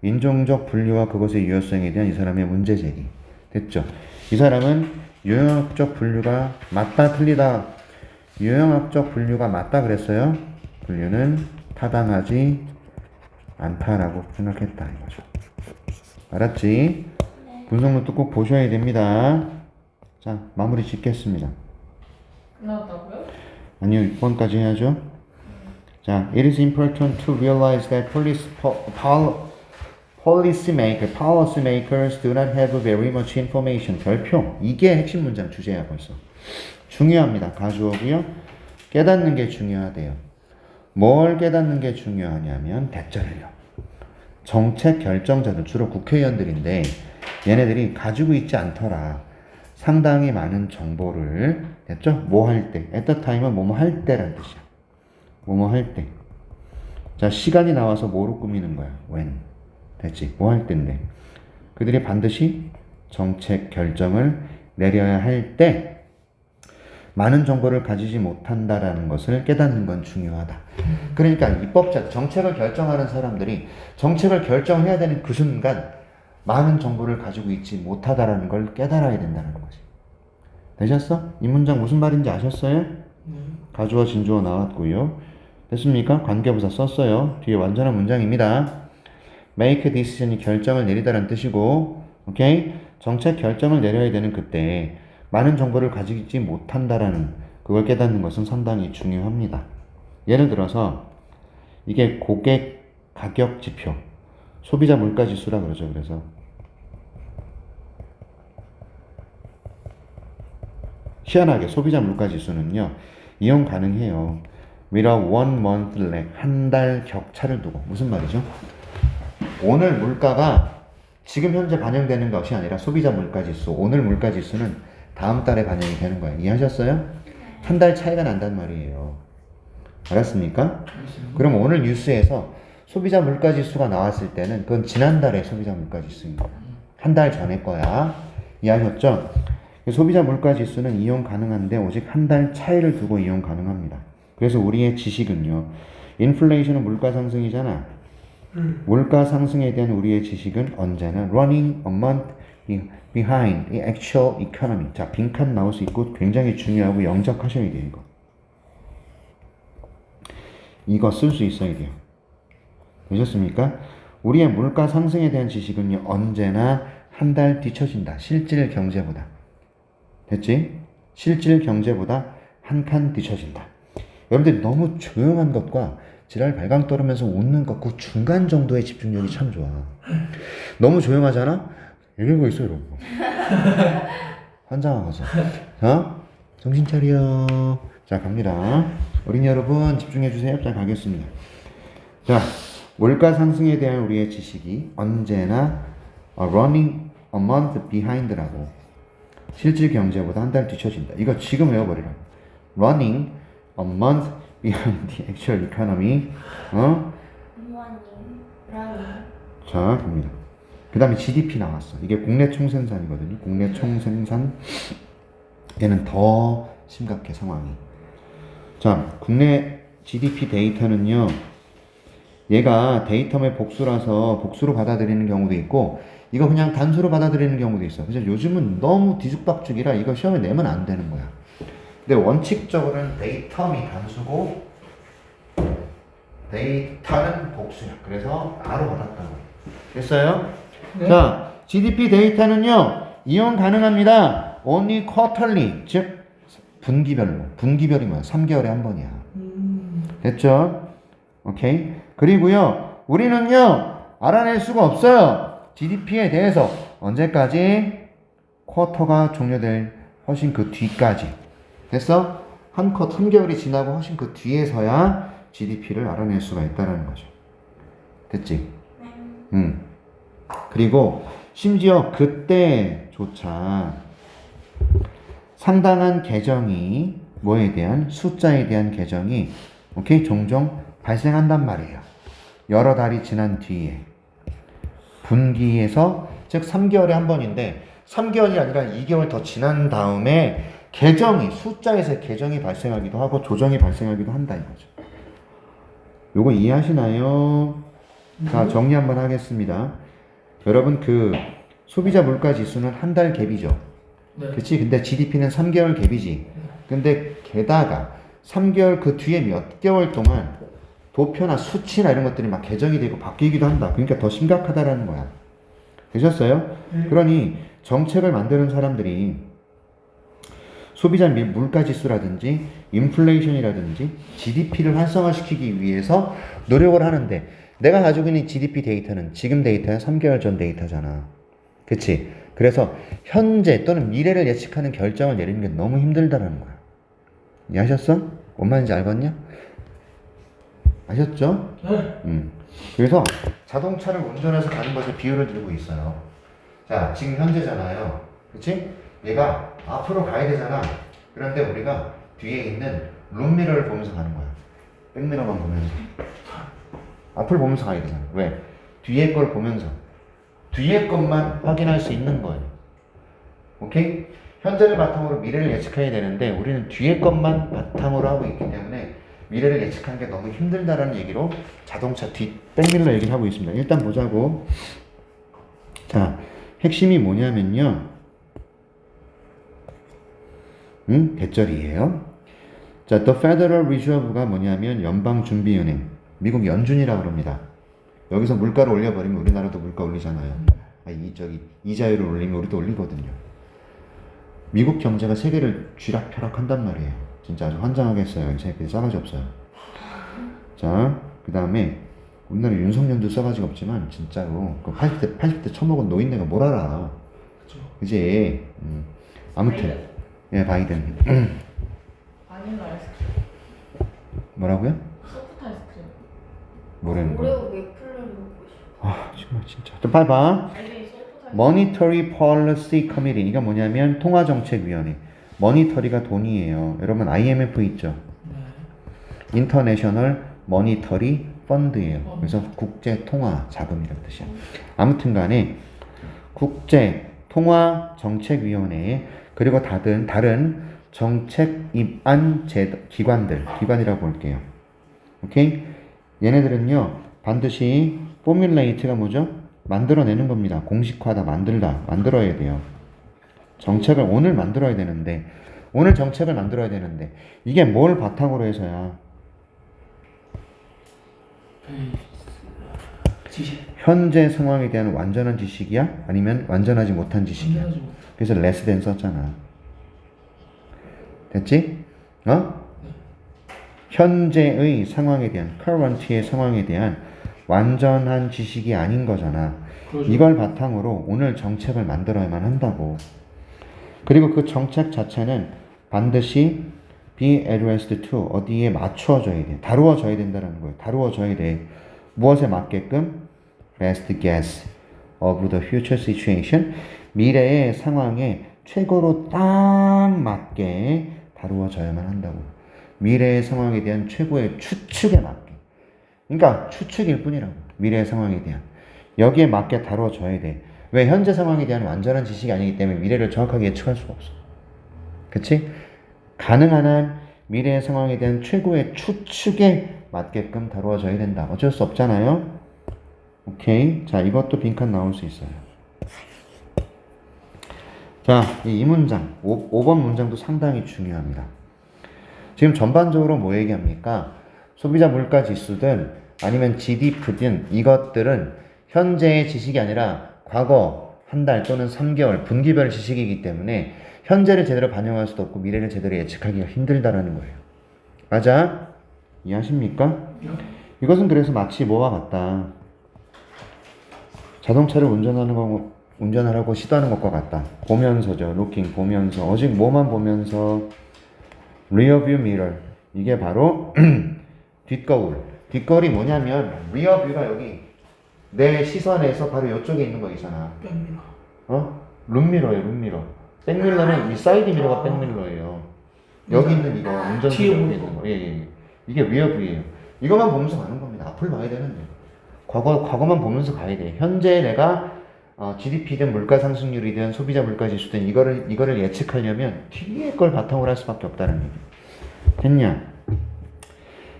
인종적 분류와 그것의 유효성에 대한 이 사람의 문제 제기. 됐죠? 이 사람은 유형학적 분류가 맞다 틀리다. 유형학적 분류가 맞다 그랬어요. 분류는 타당하지 않다라고 생각했다 이거죠. 알았지? 분석노트 꼭 보셔야 됩니다. 자, 마무리 짓겠습니다. 끝났다고요? 아니요, 6번까지 해야죠. 자, it is important to realize that policymakers do not have very much information. 별표. 이게 핵심 문장 주제야 벌써. 중요합니다. 가주어고요. 깨닫는 게 중요하대요. 뭘 깨닫는 게 중요하냐면 대절을요. 정책 결정자들, 주로 국회의원들인데 얘네들이 가지고 있지 않더라. 상당히 많은 정보를, 됐죠? 뭐 할 때. at the time은 뭐뭐 할 때라는 뜻이야. 뭐뭐 할 때. 자, 시간이 나와서 뭐로 꾸미는 거야? when. 됐지? 뭐 할 때인데. 그들이 반드시 정책 결정을 내려야 할 때 많은 정보를 가지지 못한다라는 것을 깨닫는 건 중요하다. 그러니까 입법자, 정책을 결정하는 사람들이 정책을 결정해야 되는 그 순간 많은 정보를 가지고 있지 못하다라는 걸 깨달아야 된다는 거지. 되셨어? 이 문장 무슨 말인지 아셨어요? 가주어 진주어 나왔고요. 됐습니까? 관계부사 썼어요. 뒤에 완전한 문장입니다. make decision이 결정을 내리다라는 뜻이고, 오케이? 정책 결정을 내려야 되는 그때 많은 정보를 가지지 못한다라는 그걸 깨닫는 것은 상당히 중요합니다. 예를 들어서 이게 고객 가격 지표, 소비자 물가 지수라 그러죠. 그래서 희한하게 소비자 물가 지수는요 이용 가능해요. with a 1 month lag, 한 달 격차를 두고. 무슨 말이죠? 오늘 물가가 지금 현재 반영되는 것이 아니라 소비자 물가 지수, 오늘 물가 지수는 다음 달에 반영이 되는 거예요. 이해하셨어요? 한 달 차이가 난단 말이에요. 알았습니까? 그럼 오늘 뉴스에서 소비자 물가 지수가 나왔을 때는 그건 지난달의 소비자 물가 지수입니다. 한 달 전에 거야. 이해하셨죠? 소비자 물가 지수는 이용 가능한데 오직 한 달 차이를 두고 이용 가능합니다. 그래서 우리의 지식은요. 인플레이션은 물가 상승이잖아. 물가 상승에 대한 우리의 지식은 언제나 running a month behind the actual economy. 자, 빈칸 나올 수 있고 굉장히 중요하고 영작하셔야 돼요, 이거. 이거 쓸 수 있어야 돼요. 되셨습니까? 우리의 물가 상승에 대한 지식은요, 언제나 한 달 뒤처진다. 실질 경제보다. 됐지? 실질 경제보다 한 칸 뒤처진다. 여러분들 너무 조용한 것과 지랄 발광 떨으면서 웃는 것, 그 중간 정도의 집중력이 참 좋아. 너무 조용하잖아? 이러고 있어, 이러고. 환장하고서. 자, 정신 차려. 자, 갑니다. 어린이 여러분, 집중해주세요. 자, 가겠습니다. 자, 물가 상승에 대한 우리의 지식이 언제나 running a month behind라고. 실질 경제보다 한 달 뒤처진다. 이거 지금 외워버리라. running a month behind the actual economy. 자, 갑니다. 그 다음에 GDP 나왔어. 이게 국내 총생산이거든요. 국내 총생산. 얘는 더 심각해, 상황이. 자, 국내 GDP 데이터는요. 얘가 데이터의 복수라서 복수로 받아들이는 경우도 있고, 이거 그냥 단수로 받아들이는 경우도 있어. 그래서 요즘은 너무 뒤죽박죽이라 이거 시험에 내면 안 되는 거야. 근데 원칙적으로는 데이터이 단수고 데이터는 복수야. 그래서 R로 받았던 거야. 됐어요? 네. 자, GDP 데이터는요 이용 가능합니다. only quarterly, 즉 분기별로. 분기별이 뭐야? 3개월에 한 번이야. 됐죠? 오케이. 그리고요 우리는요 알아낼 수가 없어요. GDP에 대해서 언제까지? 쿼터가 종료될 훨씬 그 뒤까지. 됐어? 한 쿼터 3개월이 지나고 훨씬 그 뒤에서야 GDP를 알아낼 수가 있다는 거죠. 됐지? 그리고 심지어 그때조차 상당한 계정이 뭐에 대한 숫자에 대한 계정이 오케이 종종 발생한단 말이에요. 여러 달이 지난 뒤에 분기에서 즉 3개월에 한 번인데 3개월이 아니라 2개월 더 지난 다음에 계정이 숫자에서 계정이 발생하기도 하고 조정이 발생하기도 한다 이거죠. 요거 이해하시나요? 자, 정리 한번 하겠습니다. 여러분 그 소비자 물가 지수는 한 달 갭이죠. 네. 그치? 근데 GDP는 3개월 갭이지. 근데 게다가 3개월 그 뒤에 몇 개월 동안 도표나 수치나 이런 것들이 막 개정이 되고 바뀌기도 한다. 그러니까 더 심각하다라는 거야. 되셨어요? 그러니 정책을 만드는 사람들이 소비자 물가 지수라든지 인플레이션이라든지 GDP를 활성화시키기 위해서 노력을 하는데 내가 가지고 있는 GDP 데이터는 지금 데이터야 3개월 전 데이터잖아. 그치? 그래서 현재 또는 미래를 예측하는 결정을 내리는 게 너무 힘들다라는 거야. 이해하셨어? 뭔 말인지 알겠냐? 아셨죠? 그래서 자동차를 운전해서 가는 것에 비유를 들고 있어요. 자, 지금 현재잖아요. 그치? 얘가 앞으로 가야 되잖아. 그런데 우리가 뒤에 있는 룸미러를 보면서 가는 거야. 백미러만 보면서. 앞을 보면서 가야 되잖아. 왜? 뒤에 걸 보면서. 뒤에 것만 확인할 수 있는 거예요. 오케이? 현재를 바탕으로 미래를 예측해야 되는데 우리는 뒤에 것만 바탕으로 하고 있기 때문에 미래를 예측하는 게 너무 힘들다라는 얘기로 자동차 뒷 백밀러 얘기를 하고 있습니다. 일단 보자고. 자, 핵심이 뭐냐면요. 대절이에요. 자, The Federal Reserve가 뭐냐면 연방준비은행, 미국 연준이라고 그럽니다. 여기서 물가를 올려버리면 우리나라도 물가 올리잖아요. 이자율을 올리면 우리도 올리거든요. 미국 경제가 세계를 쥐락펴락한단 말이에요. 진짜 아주 환장하겠어요. 이 새끼들 싸가지 없어요. 자, 그 다음에 우리나라 윤석열도 싸가지가 없지만 진짜로 그 80대 처먹은 노인네가 뭘 알아. 그쵸. 그지? 아무튼 예, 바이든. 바닐라 아이스크림. 뭐라고요? 소프트 아이스크림. 뭐라는 거야? 오레오 맥플을 먹고 싶어. 아, 정말 진짜. 좀 빨리 봐. 아니 소프트 아이스크림. Monetary Policy Committee. 이거 뭐냐면 통화정책위원회. 머니터리가 돈이에요. 여러분 IMF 있죠? 네. International Monetary Fund예요. 그래서 국제 통화 자금이라는 뜻이야. 아무튼 간에 국제 통화 정책위원회 그리고 다른 정책 입안 기관이라고 볼게요. 오케이? 얘네들은요 반드시 포뮬레이트가 뭐죠? 만들어내는 겁니다. 공식화다, 만들어야 돼요. 정책을 오늘 만들어야 되는데 오늘 정책을 만들어야 되는데 이게 뭘 바탕으로 해서야? 지식. 현재 상황에 대한 완전한 지식이야? 아니면 완전하지 못한 지식이야? 완전하지 못해. 그래서 less than 썼잖아. 됐지? 현재의 상황에 대한 current의 상황에 대한 완전한 지식이 아닌 거잖아. 그러죠. 이걸 바탕으로 오늘 정책을 만들어야만 한다고. 그리고 그 정책 자체는 반드시 be addressed to 어디에 맞춰져야 돼. 다루어져야 된다는 거예요. 다루어져야 돼. 무엇에 맞게끔? best guess of the future situation. 미래의 상황에 최고로 딱 맞게 다루어져야만 한다고. 미래의 상황에 대한 최고의 추측에 맞게. 그러니까 추측일 뿐이라고. 미래의 상황에 대한. 여기에 맞게 다루어져야 돼. 왜? 현재 상황에 대한 완전한 지식이 아니기 때문에 미래를 정확하게 예측할 수가 없어. 그치? 가능한 한 미래의 상황에 대한 최고의 추측에 맞게끔 다루어져야 된다. 어쩔 수 없잖아요. 오케이. 자, 이것도 빈칸 나올 수 있어요. 자, 이 문장, 5번 문장도 상당히 중요합니다. 지금 전반적으로 뭐 얘기합니까? 소비자 물가 지수든 아니면 GDP든 이것들은 현재의 지식이 아니라 과거 한 달 또는 3개월 분기별 지식이기 때문에 현재를 제대로 반영할 수도 없고 미래를 제대로 예측하기가 힘들다라는 거예요. 맞아? 이해하십니까? 이것은 그래서 마치 뭐와 같다. 자동차를 운전하라고 시도하는 것과 같다. 보면서죠. looking, 보면서. 오직 뭐만 보면서 rear view mirror. 이게 바로 뒷거울. 뒷거울이 뭐냐면 rear view가 여기 내 시선에서 바로 이쪽에 있는 거 있잖아. 백미러. 룸미러예요, 룸미러. 백밀러는 이 사이드 미러가 백밀러예요. 여기 있는 이거 운전석에 뒤에 있는 거. 예. 이게 rear view예요. 이것만 보면서 가는 겁니다. 앞을 봐야 되는데. 과거만 보면서 가야 돼. 현재 내가 GDP든 물가 상승률이든 소비자 물가 지수든 이거를 예측하려면 뒤에 걸 바탕으로 할 수밖에 없다는 얘기. 됐냐?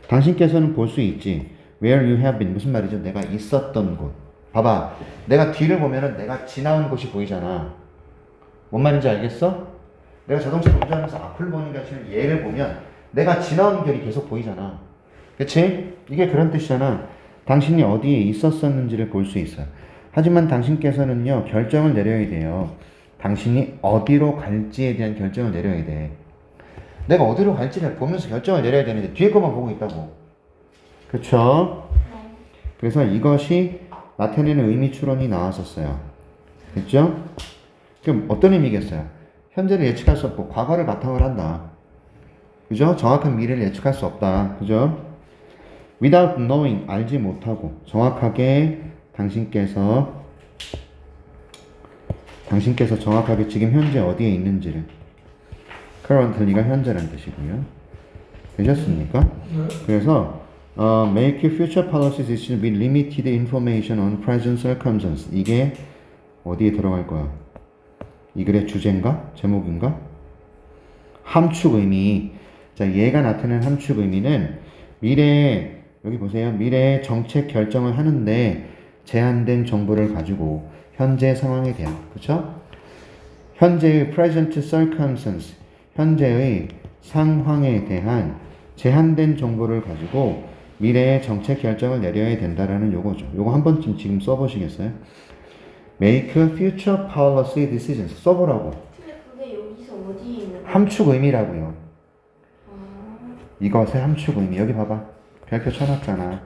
당신께서는 볼 수 있지. Where you have been. 무슨 말이죠? 내가 있었던 곳. 봐봐. 내가 뒤를 보면은 내가 지나온 곳이 보이잖아. 뭔 말인지 알겠어? 내가 자동차를 운전하면서 앞을 보는 게 아니라 얘를 보면 내가 지나온 길이 계속 보이잖아. 그치? 이게 그런 뜻이잖아. 당신이 어디에 있었었는지를 볼 수 있어요. 하지만 당신께서는요, 결정을 내려야 돼요. 당신이 어디로 갈지에 대한 결정을 내려야 돼. 내가 어디로 갈지를 보면서 결정을 내려야 되는데 뒤에 것만 보고 있다고. 그쵸? 그래서 이것이 나타내는 의미 추론이 나왔었어요. 됐죠? 그럼 어떤 의미겠어요? 현재를 예측할 수 없고 과거를 바탕으로 한다. 그죠? 정확한 미래를 예측할 수 없다. 그죠? without knowing, 알지 못하고 정확하게 당신께서 정확하게 지금 현재 어디에 있는지를 currently가 현재라는 뜻이고요. 되셨습니까? 네. 그래서 make future policy decisions with limited information on present circumstances. 이게 어디에 들어갈 거야? 이 글의 주제인가? 제목인가? 함축 의미. 자, 얘가 나타낸 함축 의미는 미래에, 여기 보세요. 미래의 정책 결정을 하는데 제한된 정보를 가지고 현재 상황에 대한, 그쵸? 현재의 present circumstance, 현재의 상황에 대한 제한된 정보를 가지고 미래의 정책 결정을 내려야 된다라는 요거죠. 요거 한 번쯤 지금 써보시겠어요? Make future policy decisions. 써보라고. 근데 그게 여기서 어디에 있는 거야? 함축 의미라고요. 아, 이것의 함축 의미. 여기 봐봐. 별표 쳐놨잖아.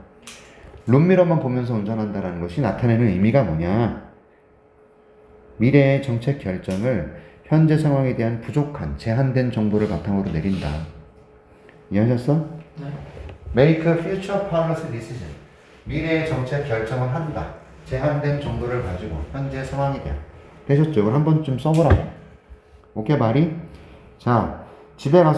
룸미러만 보면서 운전한다라는 것이 나타내는 의미가 뭐냐? 미래의 정책 결정을 현재 상황에 대한 부족한, 제한된 정보를 바탕으로 내린다. 이해하셨어? 네. Make a future policy decision. 미래의 정책 결정을 한다. 제한된 정보를 가지고 현재 상황에 대한. 되셨죠? 이걸 한 번쯤 써보라고. 오케이, 말이? 자, 집에 가서